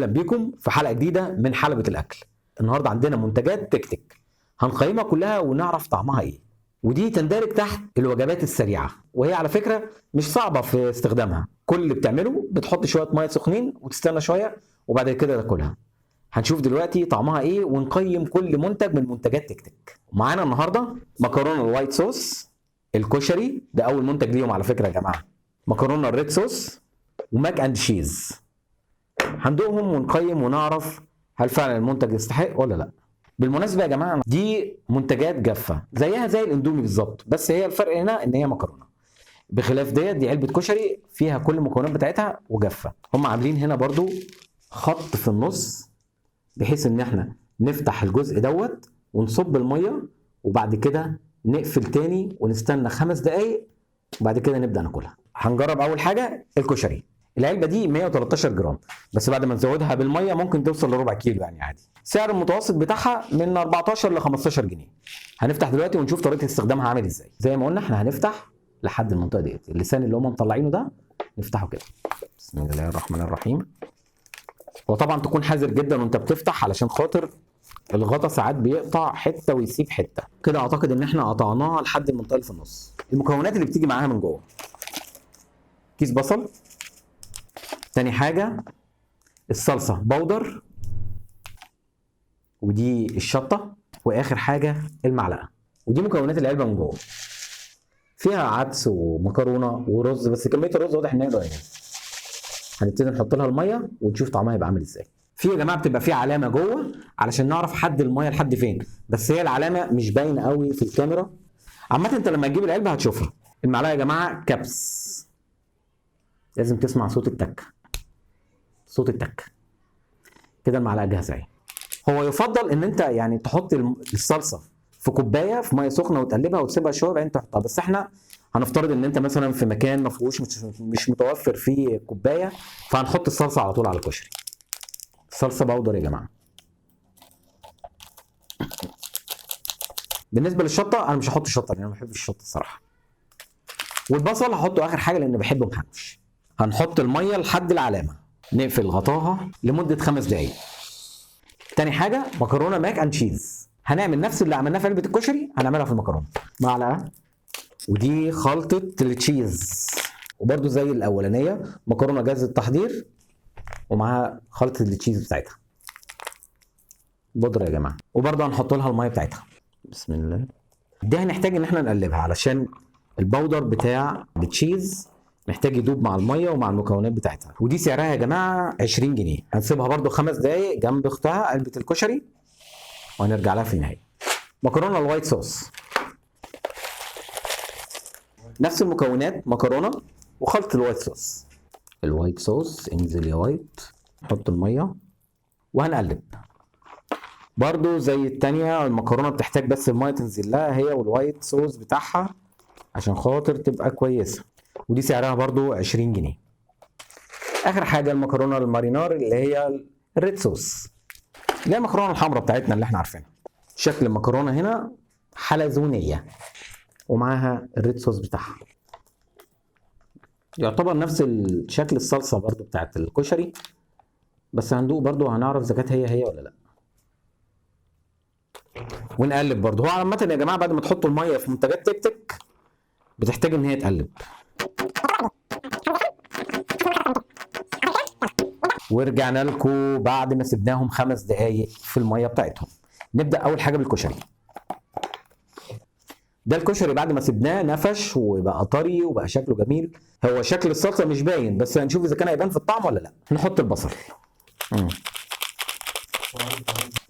اهلا بيكم في حلقه جديده من حلبة الاكل. النهارده عندنا منتجات تك تك هنقيمها كلها ونعرف طعمها ايه، ودي تندرج تحت الوجبات السريعه، وهي على فكره مش صعبه في استخدامها. كل اللي بتعمله بتحط شويه ميه سخنين وتستنى شويه وبعد كده تاكلها. هنشوف دلوقتي طعمها ايه ونقيم كل منتج من منتجات تك تك. معانا النهارده مكرونه الوايت صوص، الكشري ده اول منتج ليهم على فكره يا جماعه، مكرونه الريد صوص، وماك اند تشيز. هندوقهم ونقيم ونعرف هل فعلا المنتج يستحق ولا لا. بالمناسبه يا جماعه دي منتجات جافه زيها زي الاندومي بالظبط، بس هي الفرق هنا ان هي مكرونه، بخلاف دي علبه كشري فيها كل المكونات بتاعتها وجافه. هم عاملين هنا برضو خط في النص بحيث ان احنا نفتح الجزء دوت ونصب الميه وبعد كده نقفل تاني ونستنى 5 دقايق وبعد كده نبدا ناكلها. هنجرب اول حاجه الكشري. العلبه دي 113 جرام، بس بعد ما نزودها بالميه ممكن توصل لربع كيلو يعني عادي. سعر المتوسط بتاعها من 14 ل 15 جنيه. هنفتح دلوقتي ونشوف طريقه استخدامها عامل ازاي. زي ما قلنا احنا هنفتح لحد المنطقه ديت، اللسان اللي هم مطلعينه ده نفتحه كده. بسم الله الرحمن الرحيم. وطبعا تكون حذر جدا وانت بتفتح علشان خاطر الغطا ساعات بيقطع حته ويسيب حته. كده اعتقد ان احنا قطعناها لحد المنطقه اللي في النص. المكونات اللي بتيجي معاها من جوه: كيس بصل، تاني حاجه الصلصه بودر، ودي الشطه، واخر حاجه المعلقه. ودي مكونات العلبه من جوه. فيها عدس ومكرونه ورز، بس كميه الرز واضح ان هي قليله. هنبتدي نحط لها الميه ونشوف طعمها هيبقى عامل ازاي. في يا جماعه بتبقى في علامه جوه علشان نعرف حد الميه لحد فين، بس هي العلامه مش باينه قوي في الكاميرا. عامه انت لما تجيب العلبه هتشوفها. المعلقه يا جماعه كبس، لازم تسمع صوت التك، صوت التك كده. المعلقه جاهزه اهي. هو يفضل ان انت يعني تحط الصلصه في كوبايه في ميه سخنه وتقلبها وتسيبها شويه وبعدين تحطها، بس احنا هنفترض ان انت مثلا في مكان ما فيهوش مش متوفر فيه كوبايه، فهنحط الصلصه على طول على الكشري. صلصه بودر يا جماعه. بالنسبه للشطه انا مش هحط شطه لان انا ما بحبش الشطه الصراحه. والبصل هحطه اخر حاجه لان بحبه محمش. هنحط الميه لحد العلامه، نقفل غطاها لمده 5 دقائق. تاني حاجه مكرونه ماك اند تشيز. هنعمل نفس اللي عملناه في علبه الكشري هنعملها في المكرونه. معلقه، ودي خلطه التشيز، وبرده زي الاولانيه مكرونه جاهزه التحضير ومعاها خلطه التشيز بتاعتها بودره يا جماعه، وبرده هنحط لها الميه بتاعتها. بسم الله. دي هنحتاج ان احنا نقلبها علشان البودر بتاع التشيز محتاج يدوب مع الميه ومع المكونات بتاعتها. ودي سعرها يا جماعه 20 جنيه. هنسيبها برده 5 دقائق جنب اختها علبه الكشري وهنرجع لها في النهايه. مكرونه الوايت صوص، نفس المكونات، مكرونه وخلطه الوايت صوص. الوايت صوص انزل يا وايت، نحط الميه وهنقلب. برضو زي التانية المكرونه بتحتاج بس الميه تنزل لها هي والوايت صوص بتاعها عشان خاطر تبقى كويسه. ودي سعرها برضو 20 جنيه. اخر حاجه المكرونه المارينار اللي هي الريد صوص، اللي هي المكرونه الحمراء بتاعتنا اللي احنا عارفينها. شكل المكرونه هنا حلزونيه ومعاها الريد صوص بتاعها، يعتبر نفس شكل الصلصه برضو بتاعت الكشري، بس هندوق برضو هنعرف اذا كانت هي ولا لا. ونقلب برضو. هو عامه يا جماعه بعد ما تحطوا الميه في منتجات تك تك بتحتاج ان هي تقلب. ورجعنا لكم بعد ما سبناهم 5 دقايق في الميه بتاعتهم. نبدا اول حاجه بالكشري. ده الكشري بعد ما سبناه نفش وبقى طري وبقى شكله جميل. هو شكل الصلصه مش باين بس هنشوف اذا كان هيبان في الطعم ولا لا. نحط البصل.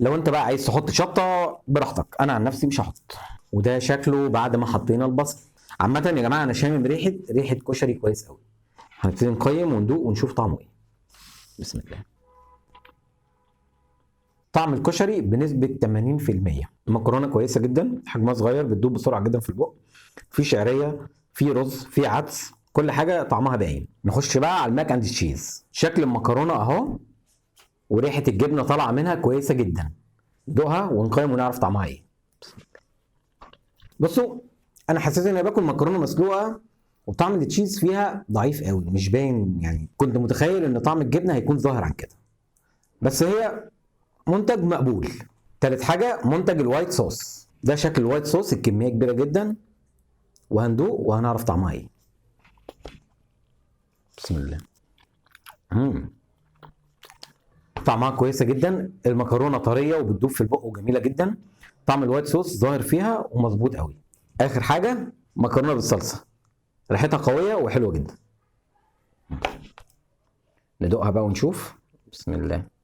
لو انت بقى عايز تحط شطه براحتك، انا عن نفسي مش هحط. وده شكله بعد ما حطينا البصل. عامه يا جماعه انا شامم ريحه كشري كويس قوي. هنبتدي نقيم وندوق ونشوف طعمه ايه. بسم الله. طعم الكشري بنسبه 80%. المكرونه كويسه جدا، حجمها صغير بتدوب بسرعه جدا في البق. في شعريه، في رز، في عدس، كل حاجه طعمها باين. نخش بقى على الماك اند تشيز. شكل المكرونه اهو وريحه الجبنه طالعه منها كويسه جدا. ندوقها ونقيم ونعرف طعمها ايه. بصوا انا حسيت اني باكل مكرونه مسلوقه وطعم التشيز فيها ضعيف قوي مش باين، يعني كنت متخيل ان طعم الجبنه هيكون ظاهر عن كده. بس هي منتج مقبول. تالت حاجه منتج الوايت صوص. ده شكل الوايت صوص، الكميه كبيره جدا، وهندوق وهنعرف طعمها ايه. بسم الله. طعمها كويسه جدا، المكرونه طريه وبتدوب في البق وجميله جدا. طعم الوايت صوص ظاهر فيها ومظبوط قوي. اخر حاجه مكرونه بالصلصه، ريحتها قويه وحلوه جدا. ندوقها بقى ونشوف. بسم الله.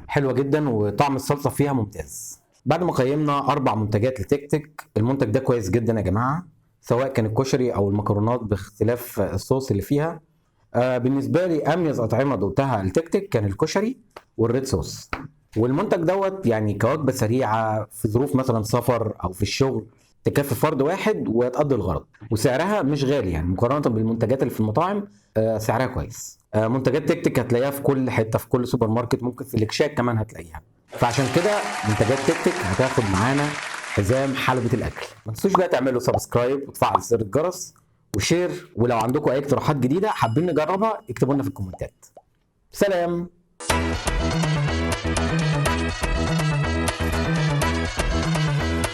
حلوه جدا وطعم الصلصه فيها ممتاز. بعد ما قيمنا 4 منتجات لتيك تيك، المنتج ده كويس جدا يا جماعه، سواء كان الكشري او المكرونات باختلاف الصوص اللي فيها. بالنسبه لي اميز اطعمه دوقتها لتيك تيك كان الكشري والريد صوص. والمنتج دوت يعني كوجبه سريعه في ظروف مثلا سفر او في الشغل، تكفي فرد واحد وتقضي الغرض، وسعرها مش غالي يعني مقارنه بالمنتجات اللي في المطاعم. سعرها كويس. منتجات تيك تيك هتلاقيها في كل حته، في كل سوبر ماركت، ممكن في الاكشاك كمان هتلاقيها. فعشان كده منتجات تيك تيك هتاخد معانا حزام حلبة الاكل. ما تنسوش بقى تعملوا سبسكرايب وتفعل زر الجرس وشير، ولو عندكم اي اقتراحات جديده حابين نجربها اكتبوا لنا في الكومنتات. سلام.